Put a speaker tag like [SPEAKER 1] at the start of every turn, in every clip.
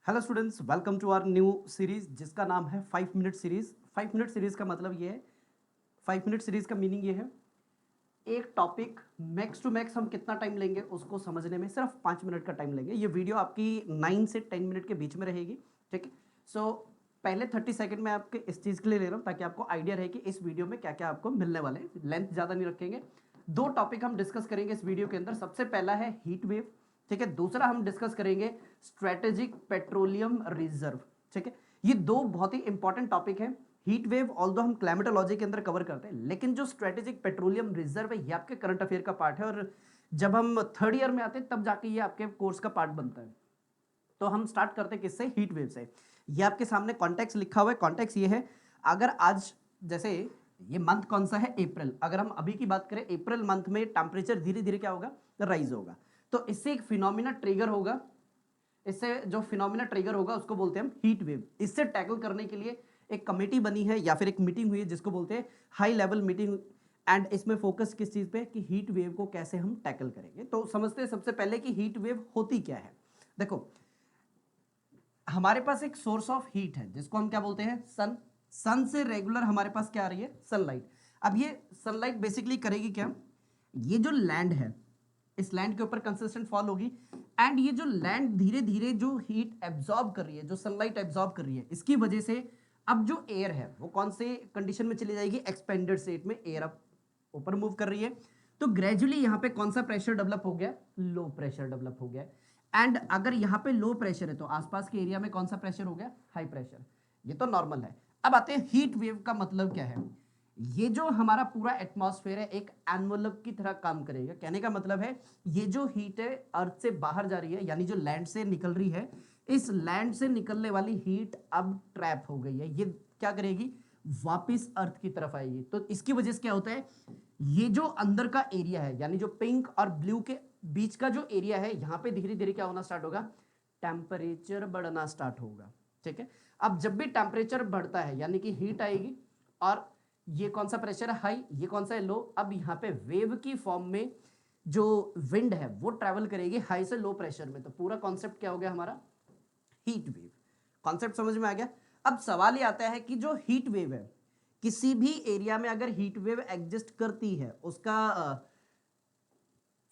[SPEAKER 1] Hello students, welcome to our new series जिसका नाम है 5 मिनट सीरीज। 5 मिनट सीरीज का मतलब ये है, 5 मिनट सीरीज का मीनिंग ये है, एक टॉपिक मैक्स टू मैक्स हम कितना टाइम लेंगे उसको समझने में सिर्फ 5 मिनट का टाइम लेंगे। ये वीडियो आपकी 9 से 10 मिनट के बीच में रहेगी, ठीक है। सो पहले 30 सेकंड में आपके इस चीज़ के लिए ले रहा हूँ ताकि आपको आइडिया रहे कि इस वीडियो में क्या क्या आपको मिलने वाले हैं। लेंथ ज़्यादा नहीं रखेंगे। दो टॉपिक हम डिस्कस करेंगे इस वीडियो के अंदर। सबसे पहला है हीट वेव, ठीक है। दूसरा हम डिस्कस करेंगे स्ट्रेटेजिक पेट्रोलियम रिजर्व, ठीक है। ये दो बहुत ही इंपॉर्टेंट टॉपिक हैं। हीट वेव ऑल्दो हम क्लाइमेटोलॉजी के अंदर कवर करते हैं, लेकिन जो स्ट्रेटेजिक पेट्रोलियम रिजर्व है ये आपके करंट अफेयर का पार्ट है, और जब हम थर्ड ईयर में आते हैं तब जाके ये आपके कोर्स का पार्ट बनता है। तो हम स्टार्ट करते हैं किससे? हीट वेव से। ये आपके सामने कॉन्टेक्स्ट लिखा हुआ है। कॉन्टेक्स्ट ये है, अगर आज जैसे ये मंथ कौन सा है? अप्रैल। अगर हम अभी की बात करें, अप्रैल मंथ में टेम्परेचर धीरे धीरे क्या होगा? राइज होगा। तो इससे एक फिनोमिना ट्रिगर होगा। इससे जो फिनोमिना ट्रिगर होगा उसको बोलते हैं हम हीट वेव। इससे टैकल करने के लिए एक कमेटी बनी है या फिर एक मीटिंग हुई है जिसको बोलते हैं हाई लेवल मीटिंग। एंड इसमें फोकस किस चीज पे? कि हीट वेव को कैसे हम टैकल करेंगे। तो समझते हैं सबसे पहले कि हीट वेव होती क्या है। देखो, हमारे पास एक सोर्स ऑफ हीट है जिसको हम क्या बोलते हैं? सन। सन से रेगुलर हमारे पास क्या आ रही है? सनलाइट। अब ये सनलाइट बेसिकली करेगी क्या? ये जो लैंड है, इस लैंड के ऊपर कंसिस्टेंट फॉल होगी, एंड ये जो लैंड धीरे धीरे जो हीट एब्जॉर्ब कर रही है, जो सनलाइट एब्जॉर्ब कर रही है, इसकी वजह से अब जो एयर है वो कौन से कंडीशन में चली जाएगी? एक्सपेंडेड स्टेट में। एयर अब ऊपर मूव कर रही है, तो ग्रेजुअली यहां पे कौन सा प्रेशर डेवलप हो गया? लो प्रेशर डेवलप हो गया। एंड अगर यहां पे लो प्रेशर है तो आसपास के एरिया में कौन सा प्रेशर हो गया? High pressure. ये तो नॉर्मल है। अब आते हैं हीट वेव का मतलब क्या है। ये जो हमारा पूरा एटमॉस्फेयर है एक एनवलप की तरह काम करेगा। कहने का मतलब है ये जो हीट है अर्थ से बाहर जा रही है, यानी जो लैंड से निकल रही है, इस लैंड से निकलने वाली हीट अब ट्रैप हो गई है। ये क्या करेगी? वापिस अर्थ की तरफ आएगी। तो इसकी वजह से क्या होता है? ये जो अंदर का एरिया है, यानी जो पिंक और ब्लू के बीच का जो एरिया है, यहां पे धीरे धीरे क्या होना स्टार्ट होगा? टेम्परेचर बढ़ना स्टार्ट होगा, ठीक है। अब जब भी टेम्परेचर बढ़ता है यानी कि हीट आएगी, और ये कौन सा प्रेशर है? हाई। ये कौन सा है? लो। अब यहाँ पे वेव की फॉर्म में जो विंड है वो ट्रेवल करेगी हाई से लो प्रेशर में। तो पूरा कॉन्सेप्ट क्या हो गया हमारा? Heat wave. कॉन्सेप्ट समझ में आ गया? अब सवाल ये आता है कि जो हीट वेव है, किसी भी एरिया में अगर हीट वेव एग्जिस्ट करती है, उसका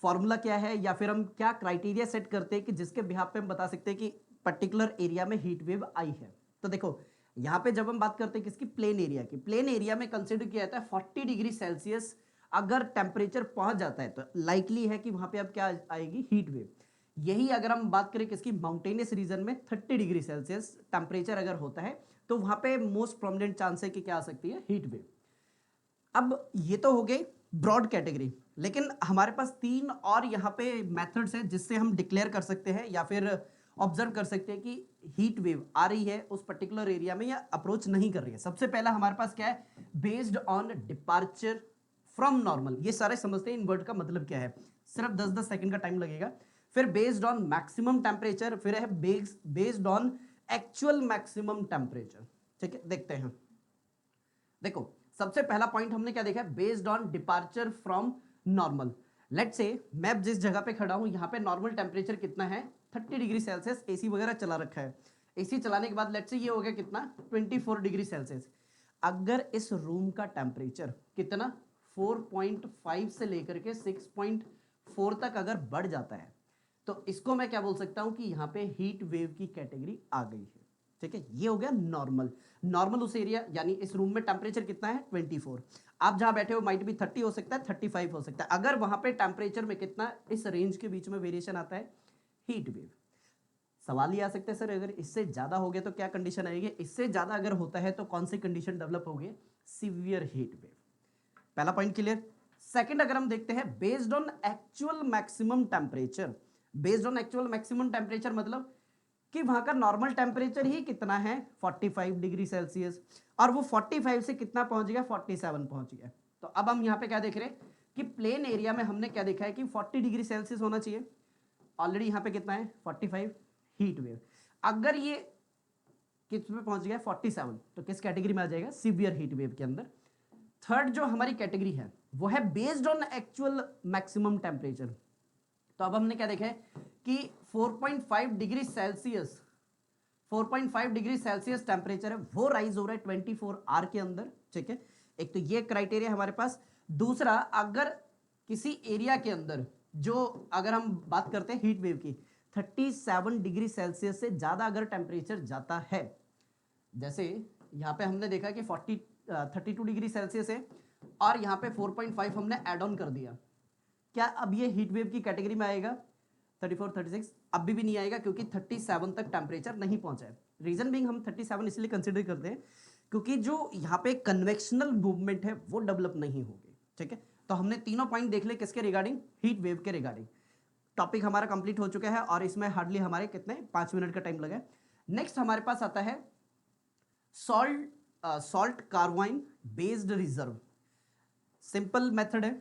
[SPEAKER 1] फॉर्मूला क्या है, या फिर हम क्या क्राइटेरिया सेट करते हैं कि जिसके बिहाफ पे हम बता सकते हैं कि पर्टिकुलर एरिया में हीट वेव आई है। तो देखो, यहां पे जब हम बात करते हैं किसकी? प्लेन एरिया की। प्लेन एरिया में कंसिडर किया जाता है 40 डिग्री सेल्सियस अगर टेम्परेचर पहुंच जाता है तो लाइकली है कि वहां पे अब क्या आएगी? Heat wave. यही अगर हम बात करें किसकी? माउंटेनियस रीजन में 30 डिग्री सेल्सियस टेम्परेचर अगर होता है तो वहां पे मोस्ट प्रोमिनेंट चांस है कि क्या आ सकती है? Heat wave. अब ये तो हो गई ब्रॉड कैटेगरी, लेकिन हमारे पास तीन और यहाँ पे मेथड्स हैं जिससे हम डिक्लेयर कर सकते हैं या फिर ऑब्जर्व कर सकते हैं कि हीट वेव आ रही है उस पर्टिकुलर एरिया में या अप्रोच नहीं कर रही है। सबसे पहला हमारे पास क्या है? Based on departure from normal. ये सारे समझते हैं इन वर्ड का मतलब क्या है, सिर्फ 10-10 सेकंड का टाइम लगेगा। फिर बेस्ड ऑन मैक्सिमम टेम्परेचर, फिर है based on actual maximum temperature, ठीक है। देखते हैं। देखो, सबसे पहला पॉइंट हमने क्या देखा? Based on departure from normal. Let's say मैं जिस जगह पे खड़ा हूं यहां पे नॉर्मल टेम्परेचर कितना है? 30 डिग्री सेल्सियस। एसी वगैरह चला रखा है। एसी चलाने के बाद लेट्स से ये हो गया कितना? 24 डिग्री सेल्सियस। अगर इस रूम का टेम्परेचर कितना? 4.5 से लेकर के 6.4 तक अगर बढ़ जाता है तो इसको मैं क्या बोल सकता हूं कि यहां पे हीट वेव की कैटेगरी आ गई है, ठीक है। ये हो गया नॉर्मल। नॉर्मल उस एरिया, यानी इस रूम में टेम्परेचर कितना है? 24। आप जहां बैठे हो माइट भी 30 हो सकता है, 35 हो सकता है। अगर वहां पे टेम्परेचर में कितना इस रेंज के बीच में वेरिएशन आता है? Heat wave. सवाल ये आ सकता है सर अगर इससे ज्यादा हो गया तो क्या कंडीशन आएगी? इससे ज्यादा अगर होता है तो कौन सी कंडीशन डेवलप होगी? Severe heat wave. पहला पॉइंट क्लियर। सेकंड अगर हम देखते हैं based on actual maximum temperature. Based on actual maximum temperature मतलब कि वहां का नॉर्मल टेम्परेचर ही कितना है? 45 डिग्री सेल्सियस, और वो 45 से कितना पहुंच गया? 47 पहुंच गया। तो अब हम यहां पे क्या देख रहे हैं कि प्लेन एरिया में हमने क्या देखा है कि 40 डिग्री सेल्सियस होना चाहिए। ऑलरेडी यहां पे कितना है? 45। हीट वेव अगर ये किस में पहुंच गया? 47, तो किस कैटेगरी में आ जाएगा? सीवियर हीट वेव के अंदर। थर्ड जो हमारी कैटेगरी है वो है based on actual maximum temperature. तो अब हमने क्या देखा है कि 4.5 degree Celsius 4.5 degree Celsius temperature है वो राइज हो रहा है 24 आवर के अंदर, ठीक है। एक तो ये क्राइटेरिया हमारे पास। दूसरा, अगर किसी एरिया के अंदर जो, अगर हम बात करते हैं हीट वेव की, 37 डिग्री सेल्सियस से ज्यादा अगर टेम्परेचर जाता है, जैसे यहाँ पे हमने देखा कि 32 डिग्री सेल्सियस है और यहाँ पे 4.5 हमने ऐड ऑन कर दिया, क्या अब ये हीट वेव की कैटेगरी में आएगा? 34, 36 अभी भी नहीं आएगा, क्योंकि 37 तक टेम्परेचर नहीं पहुंचा है। रीजन बीइंग हम 37 इसलिए कंसिडर करते हैं क्योंकि जो यहाँ पे कन्वेक्शनल मूवमेंट है वो डेवलप नहीं होगी, ठीक है। तो हमने तीनों पॉइंट देख ले किसके रिगार्डिंग? हीट वेव के रिगार्डिंग। टॉपिक हमारा कंप्लीट हो चुका है और इसमें हार्डली हमारे कितने 5 मिनट का टाइम लगा। नेक्स्ट हमारे पास आता है salt cavern based reserve. Simple method है।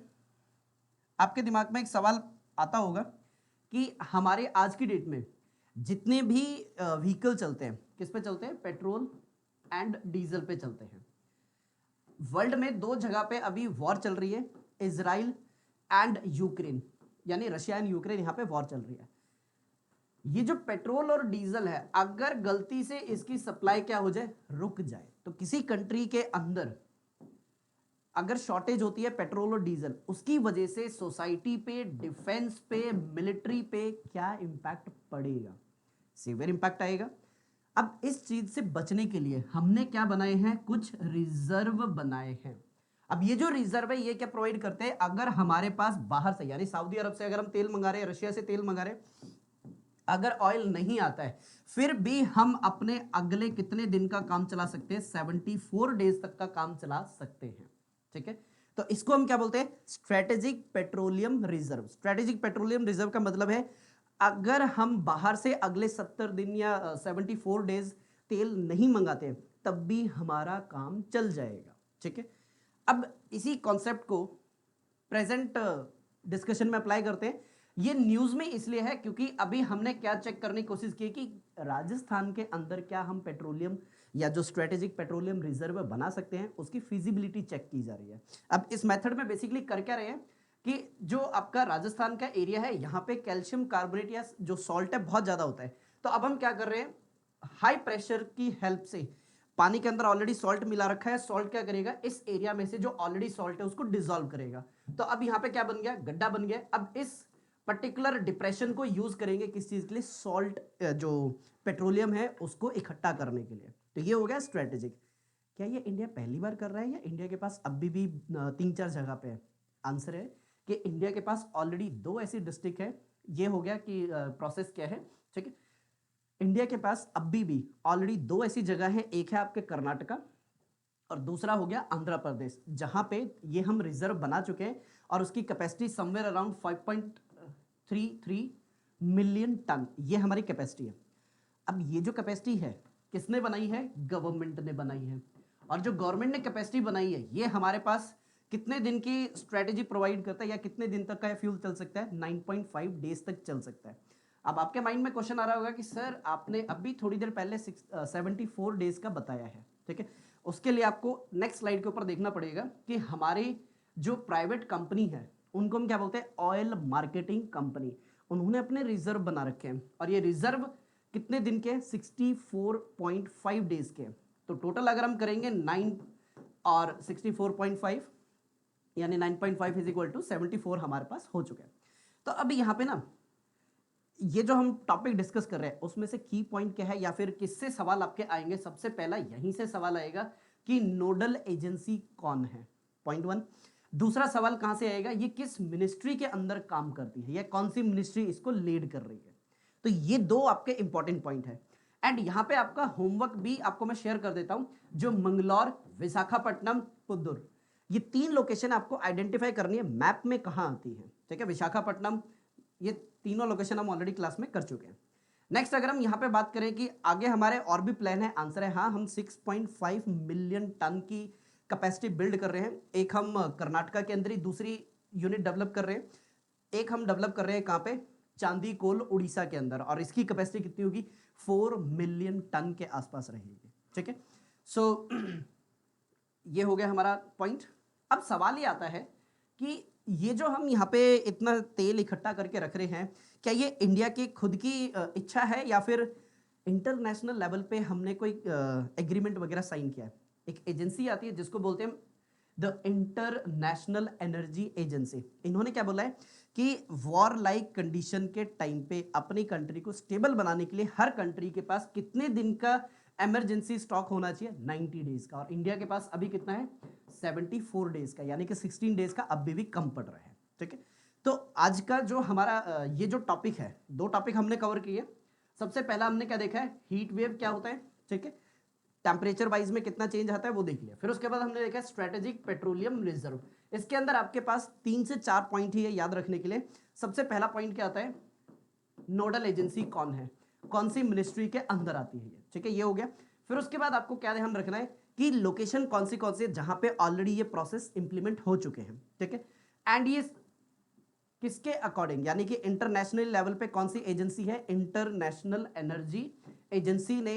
[SPEAKER 1] आपके दिमाग में एक सवाल आता होगा कि हमारे आज की डेट में जितने भी व्हीकल चलते हैं, किस पे चलते हैं? पेट्रोल एंड डीजल पे चलते हैं। वर्ल्ड में 2 जगह पे अभी वॉर चल रही है, इजराइल एंड यूक्रेन, यानी रशिया एंड यूक्रेन, यहां पे वॉर चल रही है। ये जो पेट्रोल और डीजल है, अगर गलती से इसकी सप्लाई क्या हो जाए? रुक जाए, तो किसी कंट्री के अंदर अगर शॉर्टेज होती है पेट्रोल और डीजल, उसकी वजह से सोसाइटी पे, डिफेंस पे, मिलिट्री पे क्या इंपैक्ट पड़ेगा? सीवियर इंपैक्ट आएगा। अब इस चीज से बचने के लिए हमने क्या बनाए हैं? कुछ रिजर्व बनाए हैं। अब ये जो रिजर्व है ये क्या प्रोवाइड करते हैं? अगर हमारे पास बाहर से, यानी सऊदी अरब से अगर हम तेल मंगा रहे हैं, रशिया से तेल मंगा रहे हैं, अगर ऑयल नहीं आता है, फिर भी हम अपने अगले कितने दिन का काम चला सकते हैं? 74 डेज तक का काम चला सकते हैं, ठीक है। तो इसको हम क्या बोलते हैं? Strategic petroleum reserve. Strategic petroleum reserve का मतलब है अगर हम बाहर से अगले 70 दिन या 74 डेज तेल नहीं मंगाते तब भी हमारा काम चल जाएगा, ठीक है। अब इसी कॉन्सेप्ट को प्रेजेंट डिस्कशन में अप्लाई करते हैं। ये न्यूज में इसलिए है क्योंकि अभी हमने क्या चेक करने की कोशिश की कि राजस्थान के अंदर क्या हम पेट्रोलियम या जो स्ट्रेटेजिक पेट्रोलियम रिजर्व बना सकते हैं, उसकी फिजिबिलिटी चेक की जा रही है। अब इस मेथड में बेसिकली कर क्या रहे हैं कि जो आपका राजस्थान का एरिया है, यहाँ पे कैल्शियम कार्बोनेट या जो सॉल्ट है बहुत ज्यादा होता है। तो अब हम क्या कर रहे हैं? हाई प्रेशर की हेल्प से, पानी के अंदर ऑलरेडी सॉल्ट मिला रखा है, सॉल्ट क्या करेगा? इस एरिया में से जो ऑलरेडी सॉल्ट है उसको डिसॉल्व करेगा। तो अब यहाँ पे क्या बन गया? गड्ढा बन गया। अब इस पर्टिकुलर डिप्रेशन को यूज करेंगे किस चीज के लिए? सॉल्ट, जो पेट्रोलियम है उसको इकट्ठा करने के लिए। तो ये हो गया स्ट्रेटेजिक। क्या ये इंडिया पहली बार कर रहा है या इंडिया के पास अभी भी 3-4 जगह पे है? आंसर है कि इंडिया के पास ऑलरेडी 2 ऐसी डिस्ट्रिक्ट है। ये हो गया कि प्रोसेस क्या है, ठीक है। इंडिया के पास अभी भी ऑलरेडी 2 ऐसी जगह है, एक है आपके कर्नाटका और दूसरा हो गया आंध्र प्रदेश, जहां पे ये हम रिजर्व बना चुके हैं और उसकी capacity somewhere around 5.33 million ton, ये हमारी कैपेसिटी है। अब ये जो कैपेसिटी है किसने बनाई है? गवर्नमेंट ने बनाई है। और जो गवर्नमेंट ने कैपेसिटी बनाई है ये हमारे पास कितने दिन की स्ट्रेटेजी प्रोवाइड करता है या कितने दिन तक का फ्यूल चल सकता है? 9.5 डेज तक चल सकता है। अब आपके माइंड में क्वेश्चन आ रहा होगा कि सर आपने अभी थोड़ी देर पहले 74 डेज का बताया है, ठीक है। उसके लिए आपको नेक्स्ट स्लाइड के ऊपर देखना पड़ेगा कि हमारी जो प्राइवेट कंपनी है उनको हम क्या बोलते हैं? Oil marketing company. उन्होंने अपने रिजर्व बना रखे हैं और ये रिजर्व कितने दिन के? 64.5 डेज के। तो टोटल अगर हम करेंगे 9 और 64.5 यानी 9.5 इज इक्वल टू 74 हमारे पास हो चुका है। तो अभी यहाँ पे ना ये जो हम टॉपिक डिस्कस कर रहे हैं उसमें से की पॉइंट क्या है या फिर किससे सवाल आपके आएंगे? सबसे पहला यहीं से सवाल आएगा कि नोडल एजेंसी कौन है, पॉइंट 1। दूसरा सवाल कहां से आएगा? ये किस मिनिस्ट्री के अंदर काम करती है या कौन सी मिनिस्ट्री इसको लीड कर रही है। तो ये 2 आपके इंपॉर्टेंट पॉइंट है। एंड यहां पे आपका होमवर्क भी आपको मैं शेयर कर देता हूं, जो मंगलौर, विशाखापट्टनम, पुदुर, ये 3 लोकेशन आपको आइडेंटिफाई करनी है मैप में कहां आती है, ठीक है। विशाखापट्टनम, ये तीनों लोकेशन हम ऑलरेडी क्लास में कर चुके हैं। नेक्स्ट अगर हम यहाँ पे बात करें कि आगे हमारे और भी प्लान है, आंसर है हाँ, हम 6.5 मिलियन टन की कैपेसिटी बिल्ड कर रहे हैं। एक हम कर्नाटका के अंदर ही दूसरी यूनिट डेवलप कर रहे हैं, एक हम डेवलप कर रहे हैं कहाँ पे? चांदी कोल उड़ीसा के अंदर, और इसकी कैपेसिटी कितनी होगी? 4 मिलियन टन के आसपास रहेगी, ठीक है। सो ये हो गया हमारा पॉइंट। अब सवाल ये आता है कि ये जो हम यहाँ पे इतना तेल इकट्ठा करके रख रहे हैं, क्या ये इंडिया की खुद की इच्छा है या फिर इंटरनेशनल लेवल पे हमने कोई एग्रीमेंट वगैरह साइन किया है, एक एजेंसी आती है जिसको बोलते हैं द इंटरनेशनल एनर्जी एजेंसी। इन्होंने क्या बोला है कि वॉर लाइक कंडीशन के टाइम पे अपनी कंट्री को स्टेबल बनाने के लिए हर कंट्री के पास कितने दिन का इमरजेंसी स्टॉक होना चाहिए, 90 डेज का। और इंडिया के पास अभी कितना है, 74 डेज का, यानी कि 16 डेज का अभी भी कम पड़ रहा है। ठीक है, तो आज का जो हमारा ये जो टॉपिक है, दो टॉपिक हमने कवर किए। सबसे पहला हमने क्या देखा है, हीट वेव क्या होता है, ठीक है, टेम्परेचर वाइज में कितना चेंज आता है वो देख लिया। फिर उसके बाद हमने देखा स्ट्रेटेजिक पेट्रोलियम रिजर्व। इसके अंदर आपके पास 3 से 4 पॉइंट ही है याद रखने के लिए। सबसे पहला पॉइंट क्या आता है, नोडल एजेंसी कौन है, कौन सी मिनिस्ट्री के अंदर आती है ये, ठीक है, ये हो गया। फिर उसके बाद आपको क्या ध्यान रखना है कि लोकेशन कौन सी है जहां पे ऑलरेडी ये प्रोसेस इंप्लीमेंट हो चुके हैं, ठीक है। एंड ये किसके अकॉर्डिंग, यानी कि इंटरनेशनल लेवल पे कौन सी एजेंसी है, इंटरनेशनल एनर्जी एजेंसी ने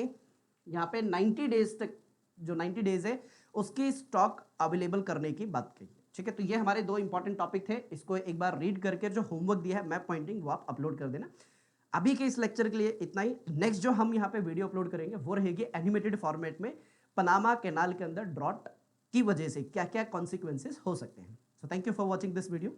[SPEAKER 1] यहाँ पे 90 डेज तक, जो 90 डेज है उसकी स्टॉक अवेलेबल करने की बात कही। ठीक है, तो ये हमारे दो इंपॉर्टेंट टॉपिक थे। इसको एक बार रीड करके जो होमवर्क दिया है मैप पॉइंटिंग वो आप अपलोड कर देना। अभी के इस लेक्चर के लिए इतना ही। नेक्स्ट जो हम यहाँ पे वीडियो अपलोड करेंगे वो रहेगी एनिमेटेड फॉर्मेट में, पनामा कैनाल के अंदर ड्रॉट की वजह से क्या क्या कॉन्सिक्वेंसेस हो सकते हैं। So thank you for watching this video.